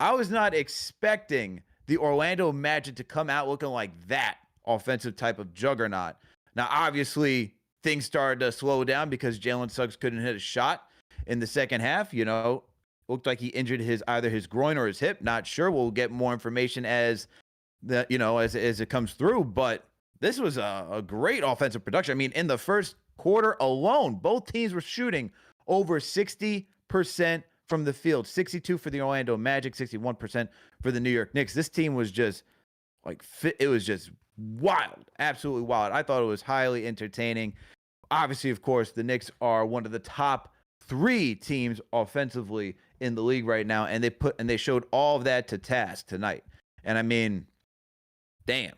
I was not expecting the Orlando Magic to come out looking like that offensive type of juggernaut. Now, obviously, things started to slow down because Jalen Suggs couldn't hit a shot in the second half. Looked like he injured either his groin or his hip. Not sure. We'll get more information as as it comes through. But this was a great offensive production. I mean, in the first quarter alone, both teams were shooting over 60% from the field. 62 for the Orlando Magic, 61% for the New York Knicks. This team was just it was just wild, absolutely wild. I thought it was highly entertaining. Obviously, of course, the Knicks are one of the top 3 teams offensively in the league right now, and they showed all of that to task tonight. And I mean, damn.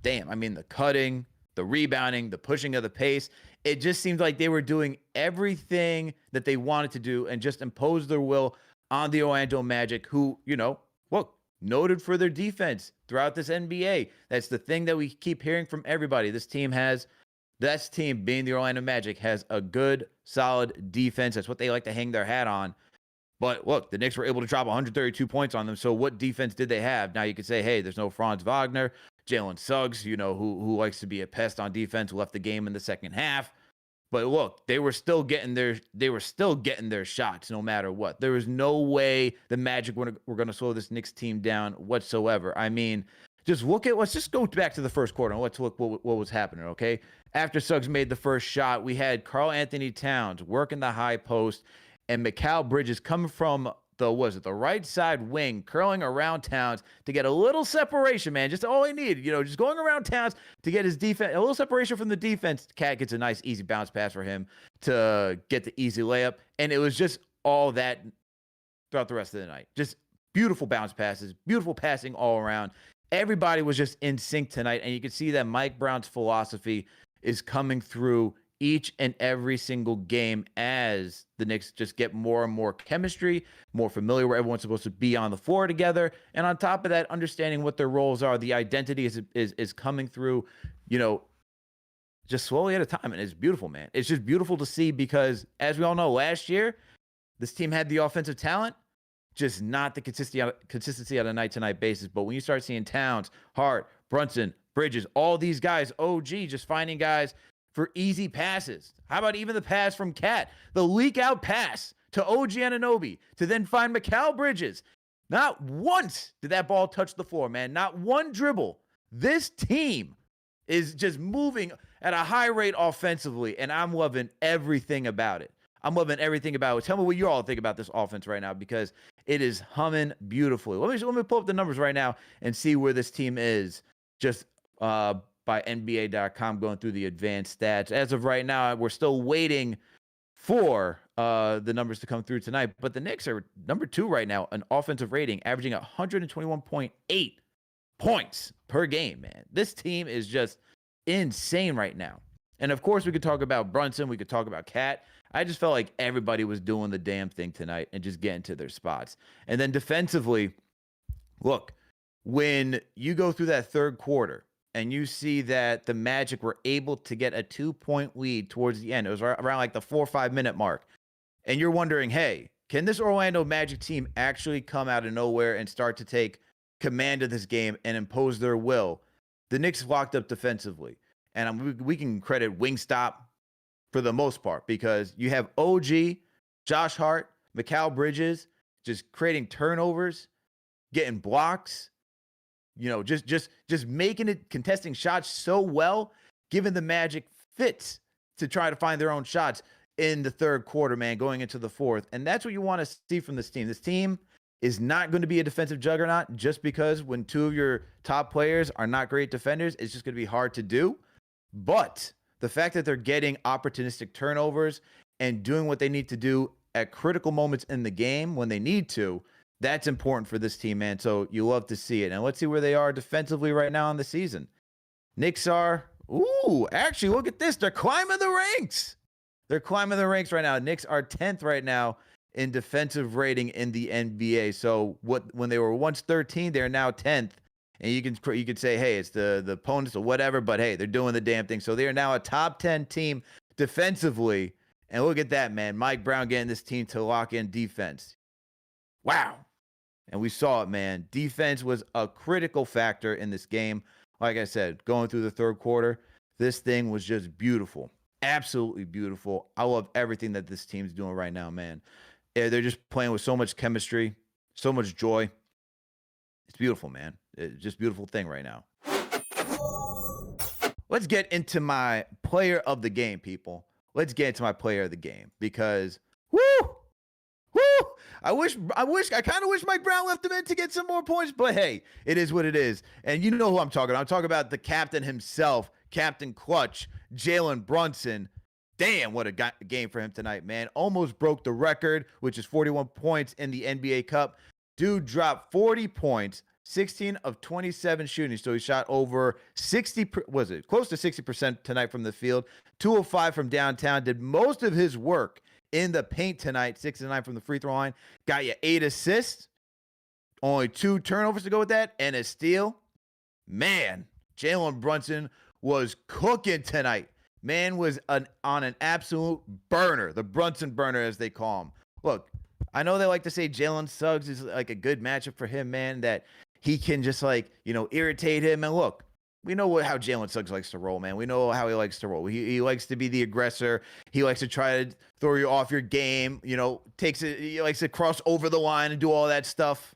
I mean, the cutting, the rebounding, the pushing of the pace, it just seemed like they were doing everything that they wanted to do and just impose their will on the Orlando Magic, who, look, noted for their defense throughout this NBA. That's the thing that we keep hearing from everybody. This team being the Orlando Magic, has a good, solid defense. That's what they like to hang their hat on. But look, the Knicks were able to drop 132 points on them. So what defense did they have? Now you could say, hey, there's no Franz Wagner. Jalen Suggs, who likes to be a pest on defense, left the game in the second half. But look, they were still getting their shots no matter what. There was no way the Magic were going to slow this Knicks team down whatsoever. I mean, let's just go back to the first quarter and let's look what was happening, okay? After Suggs made the first shot, we had Karl-Anthony Towns working the high post and Mikal Bridges coming from the right side wing, curling around Towns to get a little separation, man. Just all he needed, just going around Towns to get his defense, a little separation from the defense. Cat gets a nice, easy bounce pass for him to get the easy layup. And it was just all that throughout the rest of the night. Just beautiful bounce passes, beautiful passing all around. Everybody was just in sync tonight. And you can see that Mike Brown's philosophy is coming through each and every single game as the Knicks just get more and more chemistry, more familiar where everyone's supposed to be on the floor together. And on top of that, understanding what their roles are, the identity is coming through, just slowly at a time. And it's beautiful, man. It's just beautiful to see because, as we all know, last year, this team had the offensive talent, just not the consistency on a night-to-night basis. But when you start seeing Towns, Hart, Brunson, Bridges, all these guys, OG, just finding guys for easy passes. How about even the pass from Cat? The leak out pass to OG Anunoby to then find Mikal Bridges. Not once did that ball touch the floor, man. Not one dribble. This team is just moving at a high rate offensively, and I'm loving everything about it. Tell me what you all think about this offense right now because it is humming beautifully. Let me pull up the numbers right now and see where this team is just by NBA.com, going through the advanced stats. As of right now, we're still waiting for the numbers to come through tonight. But the Knicks are number 2 right now, an offensive rating, averaging 121.8 points per game, man. This team is just insane right now. And, of course, we could talk about Brunson. We could talk about Cat. I just felt like everybody was doing the damn thing tonight and just getting to their spots. And then defensively, look, when you go through that third quarter, and you see that the Magic were able to get a 2-point lead towards the end. It was around like the 4 or 5 minute mark. And you're wondering, hey, can this Orlando Magic team actually come out of nowhere and start to take command of this game and impose their will? The Knicks locked up defensively. And we can credit Wingstop for the most part because you have OG, Josh Hart, Mikal Bridges just creating turnovers, getting blocks. Just making it, contesting shots so well, giving the Magic fits to try to find their own shots in the third quarter, man, going into the fourth. And that's what you want to see from this team. This team is not going to be a defensive juggernaut just because when 2 of your top players are not great defenders, it's just going to be hard to do. But the fact that they're getting opportunistic turnovers and doing what they need to do at critical moments in the game when they need to, that's important for this team, man. So you love to see it. And let's see where they are defensively right now in the season. Knicks are, actually, look at this. They're climbing the ranks. Right now. Knicks are 10th right now in defensive rating in the NBA. So when they were once 13, they're now 10th. And you could say, hey, it's the opponents or whatever, but hey, they're doing the damn thing. So they are now a top 10 team defensively. And look at that, man. Mike Brown getting this team to lock in defense. Wow. And we saw it, man. Defense was a critical factor in this game. Like I said, going through the third quarter, this thing was just beautiful. Absolutely beautiful. I love everything that this team's doing right now, man. They're just playing with so much chemistry, so much joy. It's beautiful, man. It's just a beautiful thing right now. Let's get into my player of the game, people. Let's get into my player of the game because, woo, woo. I kind of wish Mike Brown left him in to get some more points, but hey, it is what it is. And you know who I'm talking about. I'm talking about the captain himself, Captain Clutch, Jalen Brunson. Damn, what a game for him tonight, man. Almost broke the record, which is 41 points in the NBA Cup. Dude dropped 40 points, 16 of 27 shooting. So he shot over 60, close to 60% tonight from the field. 2 of 5 from downtown. Did most of his work in the paint tonight. 6 of 9 from the free throw line. Got you 8 assists. Only 2 turnovers to go with that. And a steal. Man, Jalen Brunson was cooking tonight. Man was on an absolute burner. The Brunson burner, as they call him. Look, I know they like to say Jalen Suggs is like a good matchup for him, man, that he can just irritate him. And look, we know how Jalen Suggs likes to roll, man. We know how he likes to roll. He likes to be the aggressor. He likes to try to throw you off your game. He likes to cross over the line and do all that stuff.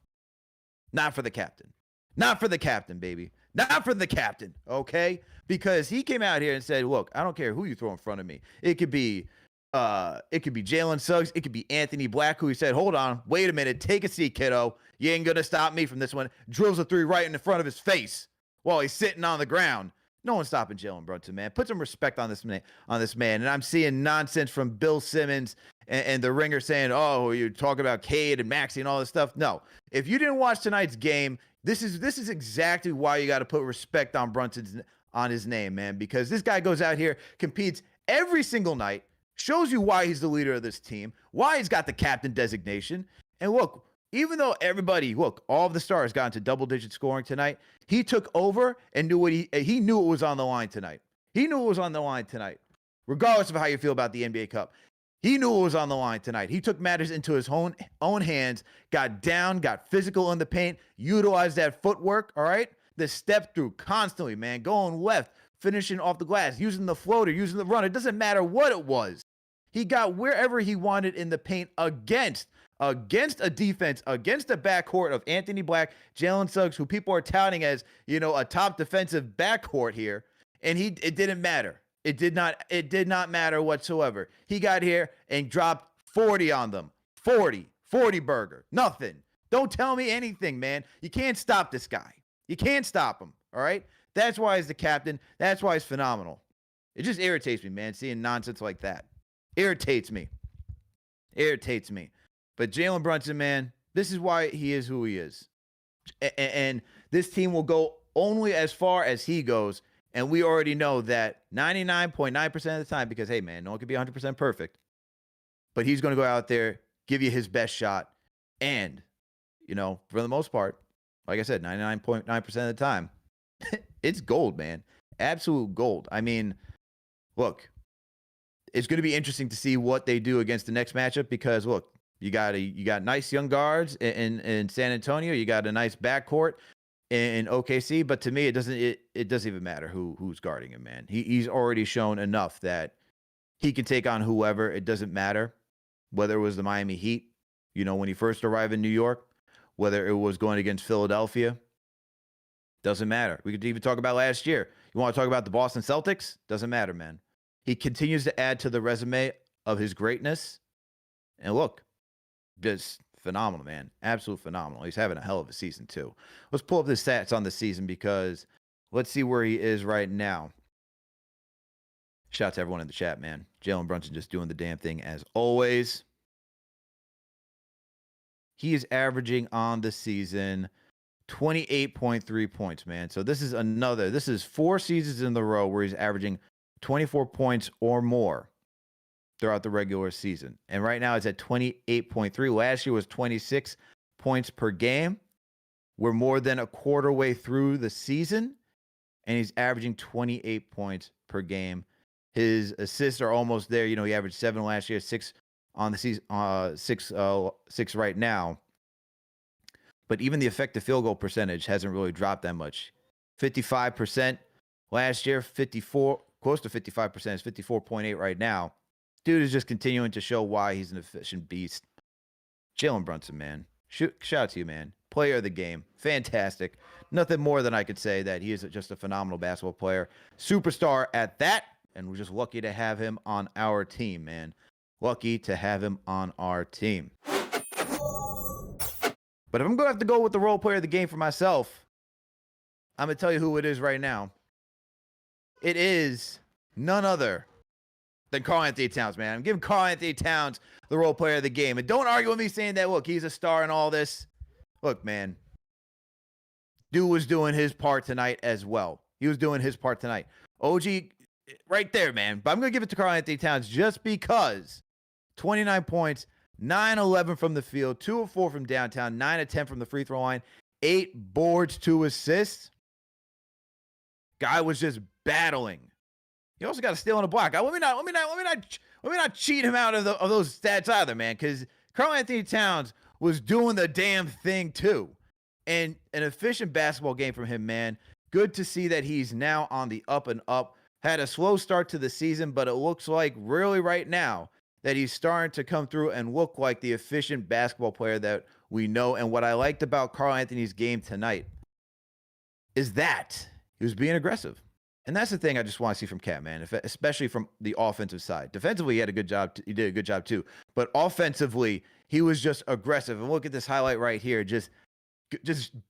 Not for the captain. Not for the captain, baby. Not for the captain, okay? Because he came out here and said, look, I don't care who you throw in front of me. It could be Jalen Suggs. It could be Anthony Black, who he said, hold on, wait a minute, take a seat, kiddo. You ain't going to stop me from this one. Drills a 3 right in the front of his face while he's sitting on the ground. No one's stopping Jalen Brunson, man. Put some respect on this man. And I'm seeing nonsense from Bill Simmons and the Ringer saying, oh, you're talking about Cade and Maxey and all this stuff. No. If you didn't watch tonight's game, this is exactly why you got to put respect on his name, man, because this guy goes out here, competes every single night, shows you why he's the leader of this team, why he's got the captain designation. And look, even though all of the stars got into double-digit scoring tonight, he took over and knew he knew it was on the line tonight. He knew it was on the line tonight, regardless of how you feel about the NBA Cup. He knew it was on the line tonight. He took matters into his own hands, got down, got physical in the paint, utilized that footwork, all right? The step through constantly, man, going left, finishing off the glass, using the floater, using the run. It doesn't matter what it was. He got wherever he wanted in the paint against a defense, against a backcourt of Anthony Black, Jalen Suggs, who people are touting as, a top defensive backcourt here. And it didn't matter. It did not matter whatsoever. He got here and dropped 40 on them. 40 burger. Nothing. Don't tell me anything, man. You can't stop this guy. You can't stop him, all right? That's why he's the captain. That's why he's phenomenal. It just irritates me, man, seeing nonsense like that. Irritates me. But Jalen Brunson, man, this is why he is who he is. And this team will go only as far as he goes. And we already know that 99.9% of the time, because, hey, man, no one can be 100% perfect. But he's going to go out there, give you his best shot. And, for the most part, like I said, 99.9% of the time, it's gold, man. Absolute gold. I mean, look, it's going to be interesting to see what they do against the next matchup because, look, you got nice young guards in San Antonio. You got a nice backcourt in OKC, but to me, it doesn't even matter who's guarding him, man. He's already shown enough that he can take on whoever. It doesn't matter whether it was the Miami Heat, when he first arrived in New York, whether it was going against Philadelphia. Doesn't matter. We could even talk about last year. You want to talk about the Boston Celtics? Doesn't matter, man. He continues to add to the resume of his greatness. And look, just phenomenal, man. Absolute phenomenal. He's having a hell of a season, too. Let's pull up the stats on the season because let's see where he is right now. Shout out to everyone in the chat, man. Jalen Brunson just doing the damn thing as always. He is averaging on the season 28.3 points, man. So this is 4 seasons in a row where he's averaging 24 points or more throughout the regular season. And right now it's at 28.3. Last year was 26 points per game. We're more than a quarter way through the season, and he's averaging 28 points per game. His assists are almost there. He averaged 7 last year, 6 on the season, 6 right now. but even the effective field goal percentage hasn't really dropped that much. 55% last year, 54, close to 55%. It's 54.8 right now. Dude is just continuing to show why he's an efficient beast. Jalen Brunson, man. Shout out to you, man. Player of the game. Fantastic. Nothing more than I could say that he is just a phenomenal basketball player. Superstar at that. And we're just lucky to have him on our team, man. Lucky to have him on our team. But if I'm going to have to go with the role player of the game for myself, I'm going to tell you who it is right now. It is none other than Karl-Anthony Towns, man. I'm giving Karl-Anthony Towns the role player of the game. And don't argue with me saying that, look, he's a star in all this. Look, man. Dude was doing his part tonight as well. He was doing his part tonight. OG, right there, man. But I'm going to give it to Karl-Anthony Towns just because 29 points, 9-11 from the field, 2 of 4 from downtown, 9 of 10 from the free throw line, 8 boards, 2 assists. Guy was just battling. You also got to steal on a block. Let me not cheat him out of those stats either, man, because Karl-Anthony Towns was doing the damn thing too. And an efficient basketball game from him, man. Good to see that he's now on the up and up. Had a slow start to the season, but it looks like really right now that he's starting to come through and look like the efficient basketball player that we know. And what I liked about Karl-Anthony's game tonight is that he was being aggressive. And that's the thing I just want to see from Cat, man, especially from the offensive side. Defensively, he had a good job. He did a good job too. But offensively, he was just aggressive. And look at this highlight right here. Just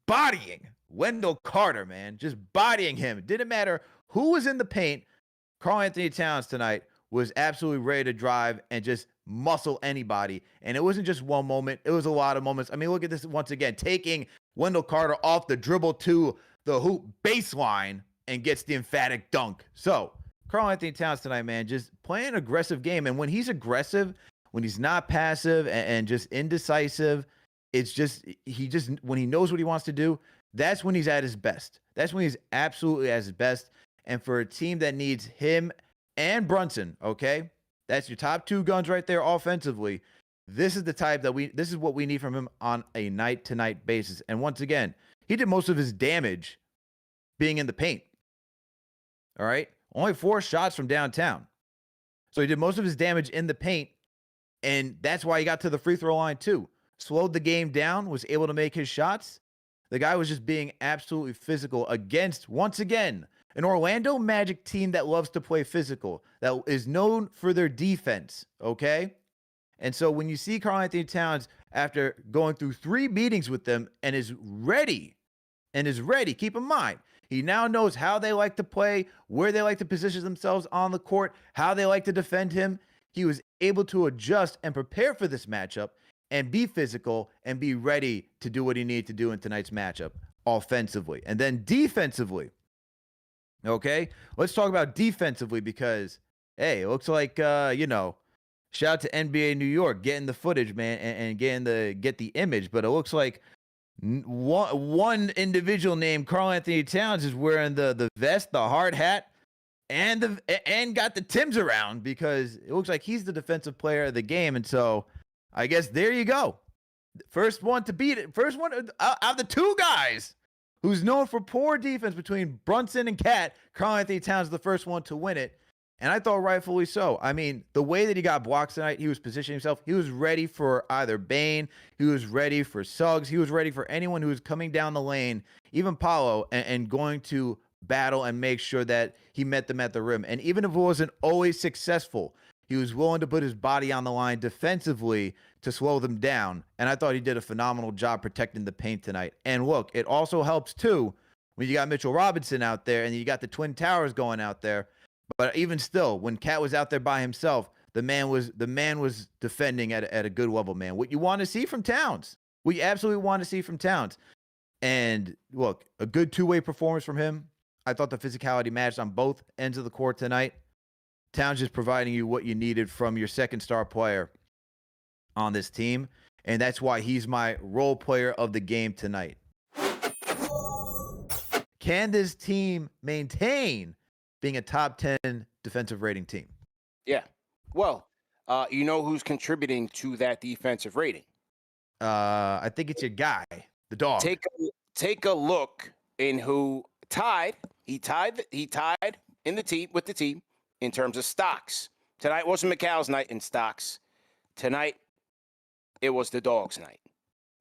bodying Wendell Carter, man. Just bodying him. It didn't matter who was in the paint. Karl-Anthony Towns tonight was absolutely ready to drive and just muscle anybody. And it wasn't just one moment. It was a lot of moments. I mean, look at this once again. Taking Wendell Carter off the dribble to the hoop baseline and gets the emphatic dunk. So, Karl-Anthony Towns tonight, man, just playing an aggressive game. And when he's aggressive, when he's not passive and just indecisive, it's just, when he knows what he wants to do, that's when he's at his best. That's when he's absolutely at his best. And for a team that needs him and Brunson, okay, that's your top 2 guns right there offensively. This is the type that this is what we need from him on a night-to-night basis. And once again, he did most of his damage being in the paint. All right. Only 4 shots from downtown. So he did most of his damage in the paint. And that's why he got to the free throw line too. Slowed the game down, was able to make his shots. The guy was just being absolutely physical against, once again, an Orlando Magic team that loves to play physical, that is known for their defense. Okay. And so when you see Karl-Anthony Towns after going through 3 meetings with them and is ready, keep in mind, he now knows how they like to play, where they like to position themselves on the court, how they like to defend him. He was able to adjust and prepare for this matchup and be physical and be ready to do what he needed to do in tonight's matchup offensively. And then defensively, okay, let's talk about defensively because, hey, it looks like, shout out to NBA New York getting the footage, man, and get the image. But it looks like one individual named Karl-Anthony Towns is wearing the vest, the hard hat, and got the Timbs around because it looks like he's the defensive player of the game. And so I guess there you go. First one to beat it. First one out of the 2 guys who's known for poor defense between Brunson and Cat. Karl-Anthony Towns is the first one to win it. And I thought rightfully so. I mean, the way that he got blocks tonight, he was positioning himself. He was ready for either Bane. He was ready for Suggs. He was ready for anyone who was coming down the lane, even Paolo, and going to battle and make sure that he met them at the rim. And even if it wasn't always successful, he was willing to put his body on the line defensively to slow them down. And I thought he did a phenomenal job protecting the paint tonight. And look, it also helps too when you got Mitchell Robinson out there and you got the Twin Towers going out there. But even still, when Cat was out there by himself, the man was defending at a good level, man. What you want to see from Towns. What you absolutely want to see from Towns. And look, a good 2-way performance from him. I thought the physicality matched on both ends of the court tonight. Towns just providing you what you needed from your second star player on this team. And that's why he's my role player of the game tonight. Can this team maintain being a top 10 defensive rating team? Yeah. Well, you know who's contributing to that defensive rating? I think it's your guy. The dog. Take a look in who tied. He tied in the team with the team in terms of stocks. Tonight wasn't McCall's night in stocks. Tonight it was the dog's night,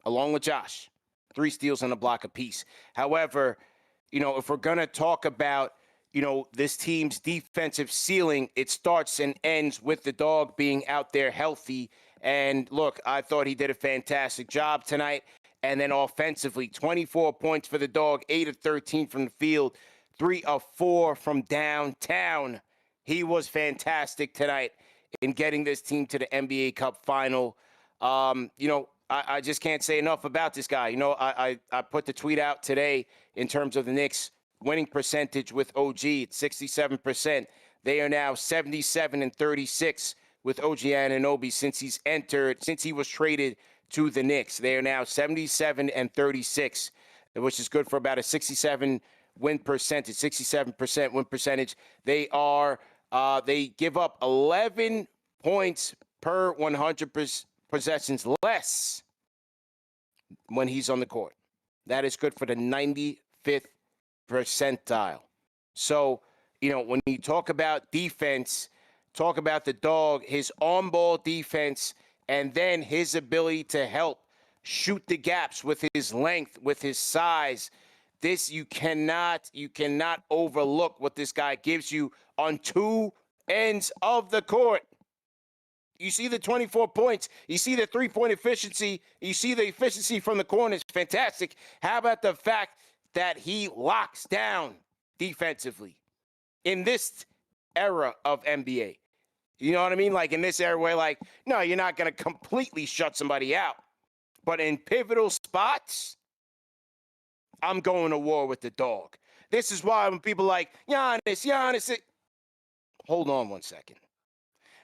along with Josh. 3 steals and a block apiece. However, if we're gonna talk about this team's defensive ceiling, it starts and ends with the dog being out there healthy. And look, I thought he did a fantastic job tonight. And then offensively, 24 points for the dog, 8 of 13 from the field, 3 of 4 from downtown. He was fantastic tonight in getting this team to the NBA Cup Final. I just can't say enough about this guy. I put the tweet out today in terms of the Knicks winning percentage with OG. It's 67%. They are now 77-36 with OG Anunoby since he was traded to the Knicks. They are now 77-36, which is good for about a 67% win percentage. They give up 11 points per 100 possessions less when he's on the court. That is good for the 95th percentile. So, when you talk about defense, talk about the dog, his on-ball defense, and then his ability to help shoot the gaps with his length, with his size. This you cannot overlook what this guy gives you on 2 ends of the court. You see the 24 points. You see the 3-point efficiency. You see the efficiency from the corners. Fantastic. How about the fact that he locks down defensively in this era of NBA? You know what I mean? Like in this era where no, you're not going to completely shut somebody out. But in pivotal spots, I'm going to war with the dog. This is why when people Giannis, hold on one second.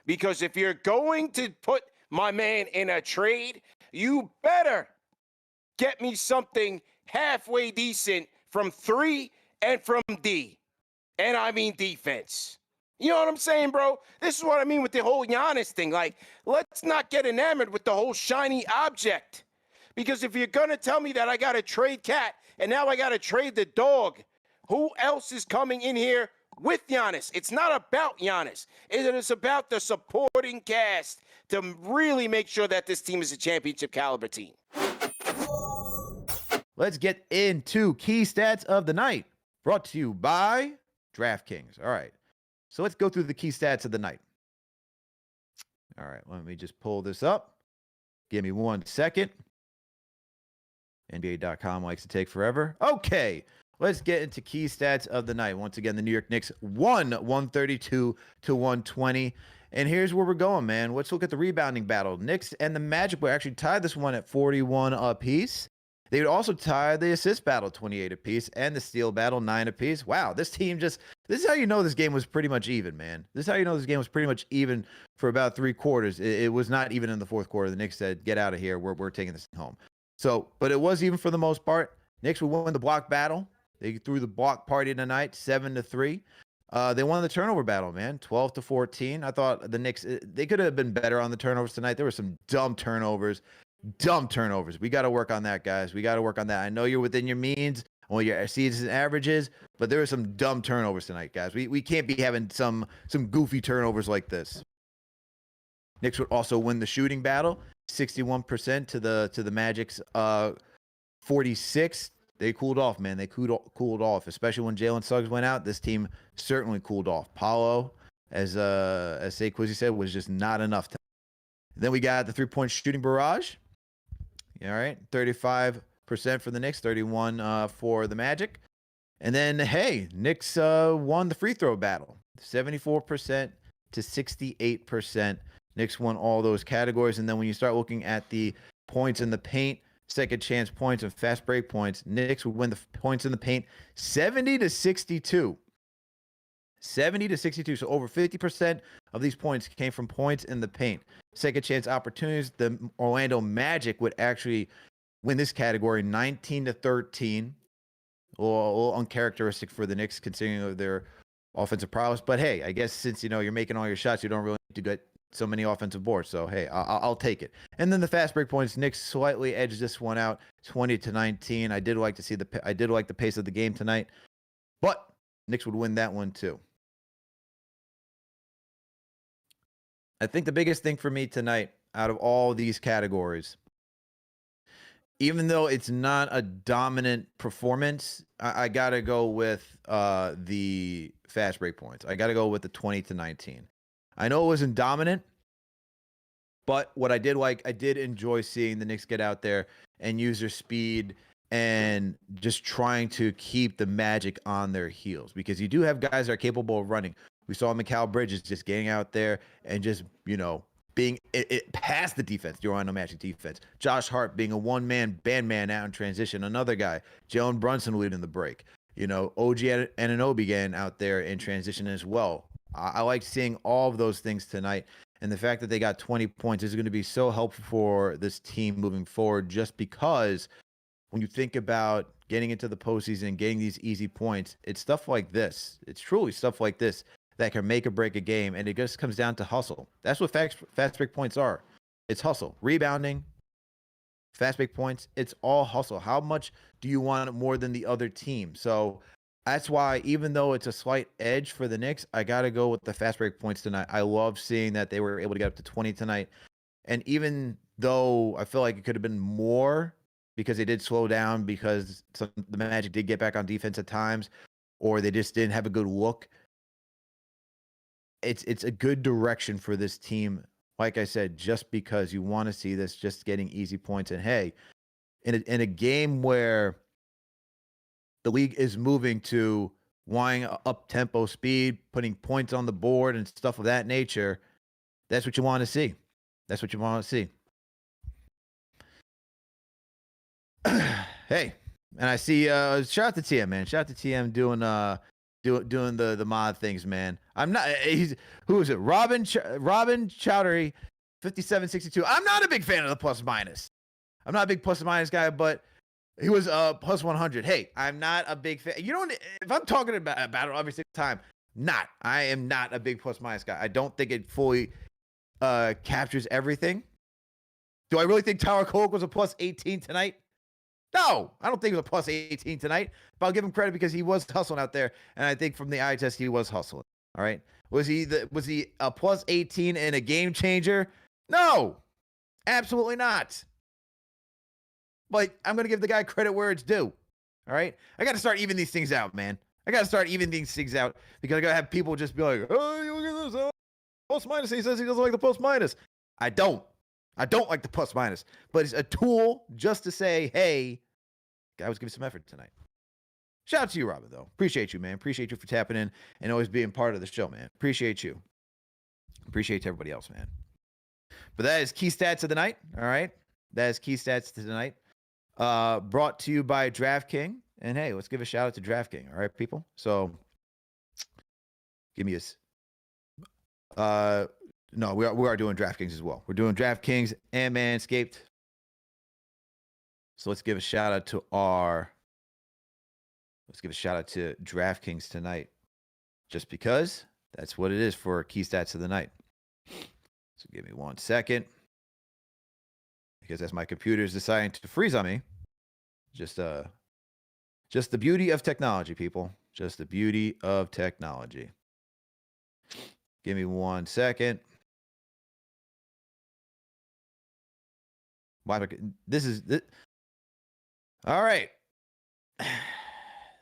Because if you're going to put my man in a trade, you better get me something halfway decent from 3 and from D. And I mean defense. You know what I'm saying, bro? This is what I mean with the whole Giannis thing. Let's not get enamored with the whole shiny object. Because if you're going to tell me that I got to trade Cat and now I got to trade the dog, who else is coming in here with Giannis? It's not about Giannis. It is about the supporting cast to really make sure that this team is a championship caliber team. Let's get into key stats of the night, brought to you by DraftKings. All right. So let's go through the key stats of the night. All right, let me just pull this up. Give me 1 second. NBA.com likes to take forever. Okay, let's get into key stats of the night. Once again, the New York Knicks won 132-120. And here's where we're going, man. Let's look at the rebounding battle. Knicks and the Magic were actually tied this one at 41 apiece. They would also tie the assist battle 28 apiece and the steal battle 9 apiece. Wow, this is how you know this game was pretty much even, man. This is how you know this game was pretty much even for about 3 quarters. It was not even in the 4th quarter. The Knicks said, get out of here. We're taking this home. So, but it was even for the most part. Knicks would win the block battle. They threw the block party tonight, 7-3. They won the turnover battle, man, 12-14. I thought the Knicks, they could have been better on the turnovers tonight. There were some dumb turnovers. We got to work on that, guys. We got to work on that. I know you're within your means on your season averages, but there were some dumb turnovers tonight, guys. We can't be having some goofy turnovers like this. Knicks would also win the shooting battle, 61% to the Magic's 46. They cooled off, man. They cooled off, especially when Jalen Suggs went out. This team certainly cooled off. Paolo, as Say Quizzy said, was just not enough. Then we got the 3-point shooting barrage. All right, 35% for the Knicks, 31 for the Magic. And then, hey, Knicks won the free throw battle, 74% to 68%. Knicks won all those categories. And then when you start looking at the points in the paint, second chance points, and fast break points, Knicks would win the points in the paint 70-62. 70-62. So over 50% of these points came from points in the paint. Second chance opportunities, the Orlando Magic would actually win this category 19-13. A little uncharacteristic for the Knicks considering their offensive prowess. But hey, I guess since you're making all your shots, you don't really need to get so many offensive boards. So, hey, I'll take it. And then the fast break points, Knicks slightly edged this one out 20-19. I did like the pace of the game tonight, but Knicks would win that one too. I think the biggest thing for me tonight out of all these categories, even though it's not a dominant performance, I got to go with the fast break points. I got to go with the 20-19. I know it wasn't dominant, but what I did like, I did enjoy seeing the Knicks get out there and use their speed and just trying to keep the Magic on their heels, because you do have guys that are capable of running. We saw Mikal Bridges just getting out there and just, being it past the defense, the Orlando Magic defense. Josh Hart being a one-man band man out in transition. Another guy, Jalen Brunson leading the break. OG Anunoby getting out there in transition as well. I like seeing all of those things tonight. And the fact that they got 20 points is going to be so helpful for this team moving forward, just because when you think about getting into the postseason and getting these easy points, it's stuff like this. It's truly stuff like this that can make or break a game, and it just comes down to hustle. That's what fast break points are. It's hustle. Rebounding, fast break points, it's all hustle. How much do you want it more than the other team? So that's why, even though it's a slight edge for the Knicks, I got to go with the fast break points tonight. I love seeing that they were able to get up to 20 tonight. And even though I feel like it could have been more, because they did slow down, because the Magic did get back on defense at times, or they just didn't have a good look, it's a good direction for this team. Like I said, just because you want to see this just getting easy points. And hey, in a game where the league is moving to wanting up tempo speed, putting points on the board and stuff of that nature, that's what you want to see. That's what you want to see. Hey, and I see shout out to TM, man. Shout out to TM doing the mod things, man. I'm not. Who is it? Robin Chowdhury, 5762. I'm not a big fan of the plus minus. I'm not a big plus minus guy, but he was plus 100. Hey, I'm not a big fan. If I'm talking about it every single time, I am not a big plus minus guy. I don't think it fully captures everything. Do I really think Tyler Kolk was a plus 18 tonight? No, I don't think it was a plus 18 tonight, but I'll give him credit because he was hustling out there, and I think from the eye test he was hustling. All right, was he a plus 18 and a game changer? No, absolutely not. But I'm gonna give the guy credit where it's due. All right, I got to start evening these things out, man. I got to start evening these things out, because I gotta have people just be like, "Oh, you look at this plus minus." He says he doesn't like the plus minus. I don't like the plus minus, but it's a tool just to say, hey, guy was giving some effort tonight. Shout out to you, Robin, though. Appreciate you, man. Appreciate you for tapping in and always being part of the show, man. Appreciate you. Appreciate everybody else, man. But that is key stats of the night. All right. That is key stats to the night. Brought to you by DraftKings. And hey, let's give a shout out to DraftKings. All right, people. So give me a no, we are doing DraftKings as well. We're doing DraftKings and Manscaped. So let's give a shout out to DraftKings tonight, just because that's what it is for key stats of the night. So give me 1 second, because as my computer's deciding to freeze on me. Just the beauty of technology, people. Just the beauty of technology. Give me 1 second. This is all right.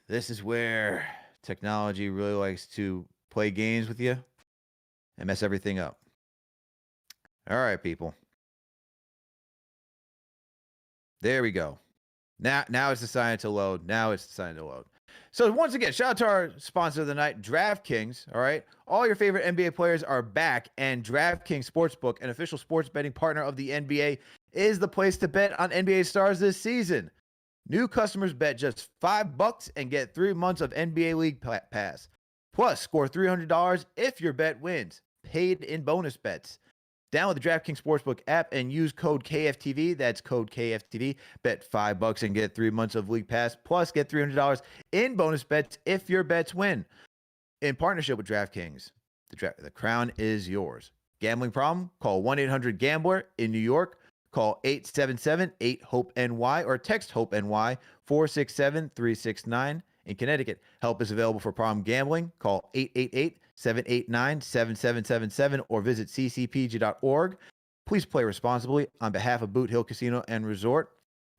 This is where technology really likes to play games with you and mess everything up. All right, people. There we go. Now it's deciding to load. So once again, shout out to our sponsor of the night, DraftKings. All right. All your favorite NBA players are back, and DraftKings Sportsbook, an official sports betting partner of the NBA, is the place to bet on NBA stars this season. New customers bet just $5 and get 3 months of NBA League Pass. Plus, score $300 if your bet wins, paid in bonus bets. Download the DraftKings Sportsbook app and use code KFTV. That's code KFTV. Bet $5 and get 3 months of League Pass. Plus, get $300 in bonus bets if your bets win. In partnership with DraftKings, the crown is yours. Gambling problem? Call 1-800-GAMBLER. In New York, call 877-8-HOPE-NY or text HOPE-NY 467-369. In Connecticut, help is available for problem gambling. Call 888-789-7777 or visit ccpg.org. Please play responsibly. On behalf of Boot Hill Casino and Resort,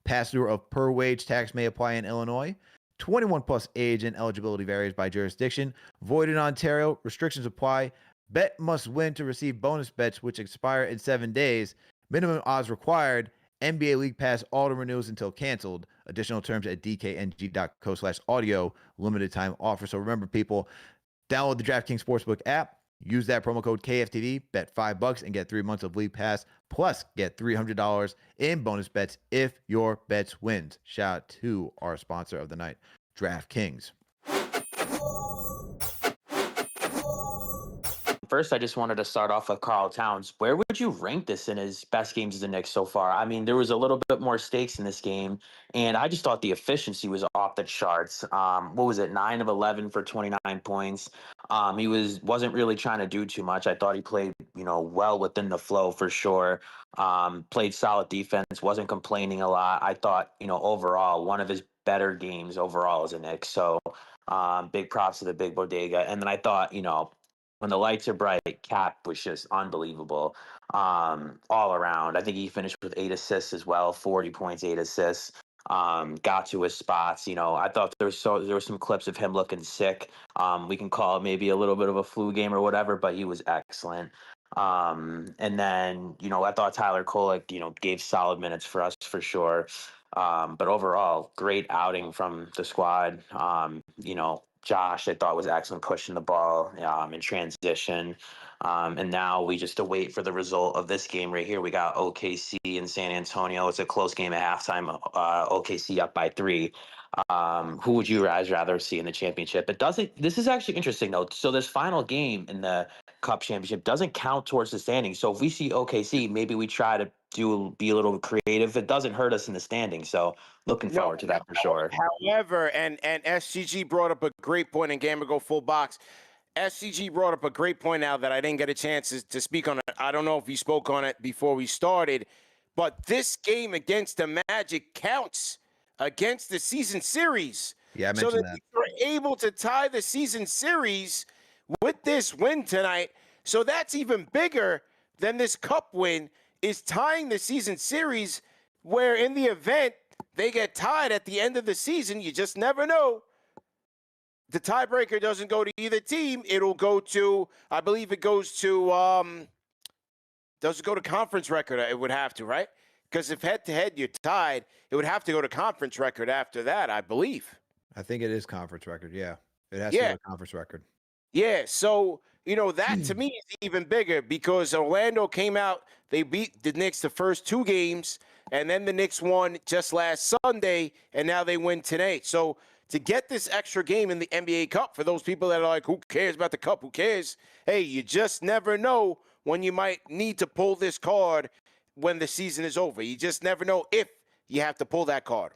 pass-through of per-wage tax may apply in Illinois. 21 plus age and eligibility varies by jurisdiction. Void in Ontario. Restrictions apply. Bet must win to receive bonus bets, which expire in 7 days. Minimum odds required. NBA League Pass auto renews until canceled. Additional terms at dkng.co/audio. Limited time offer. So remember, people, download the DraftKings Sportsbook app. Use that promo code KFTV. Bet $5 and get 3 months of League Pass. Plus, get $300 in bonus bets if your bets wins. Shout out to our sponsor of the night, DraftKings. First, I just wanted to start off with Karl Towns. Where would you rank this in his best games of the Knicks so far? I mean, there was a little bit more stakes in this game, and I just thought the efficiency was off the charts. What was it, 9 of 11 for 29 points? He wasn't really trying to do too much. I thought he played, well within the flow for sure. Played solid defense, wasn't complaining a lot. I thought, overall, one of his better games overall as a Knicks. So big props to the big bodega. And then I thought, when the lights are bright, Cap was just unbelievable all around. I think he finished with 8 assists as well, 40 points, 8 assists. Got to his spots. I thought there were some clips of him looking sick. We can call it maybe a little bit of a flu game or whatever, but he was excellent. And then, I thought Tyler Kolek, gave solid minutes for us for sure. But overall, great outing from the squad. Josh, I thought, was excellent pushing the ball in transition. And now we just await for the result of this game right here. We got OKC in San Antonio. It's a close game at halftime. OKC up by 3. Who would you guys rather see in the championship? This is actually interesting, though. So this final game in the Cup Championship doesn't count towards the standings. So if we see OKC, maybe we try to be a little creative. It doesn't hurt us in the standings. So looking forward to that for sure. However, and SGG brought up a great point in Gamer Go Full Box. SCG brought up a great point now that I didn't get a chance to speak on it. I don't know if he spoke on it before we started, but this game against the Magic counts against the season series. Yeah, I mentioned so that that. they were able to tie the season series with this win tonight. So that's even bigger than this cup win, is tying the season series, where in the event they get tied at the end of the season, you just never know. The tiebreaker doesn't go to either team. It'll go to, I believe it goes to, does it go to conference record? It would have to, right? Because if head-to-head you're tied, it would have to go to conference record after that, I believe. I think it is conference record, yeah. It has to go to conference record. Yeah, so, that to me is even bigger because Orlando came out, they beat the Knicks the first 2 games, and then the Knicks won just last Sunday, and now they win tonight. So to get this extra game in the NBA Cup, for those people that are like, who cares about the Cup, who cares? Hey, you just never know when you might need to pull this card when the season is over. You just never know if you have to pull that card.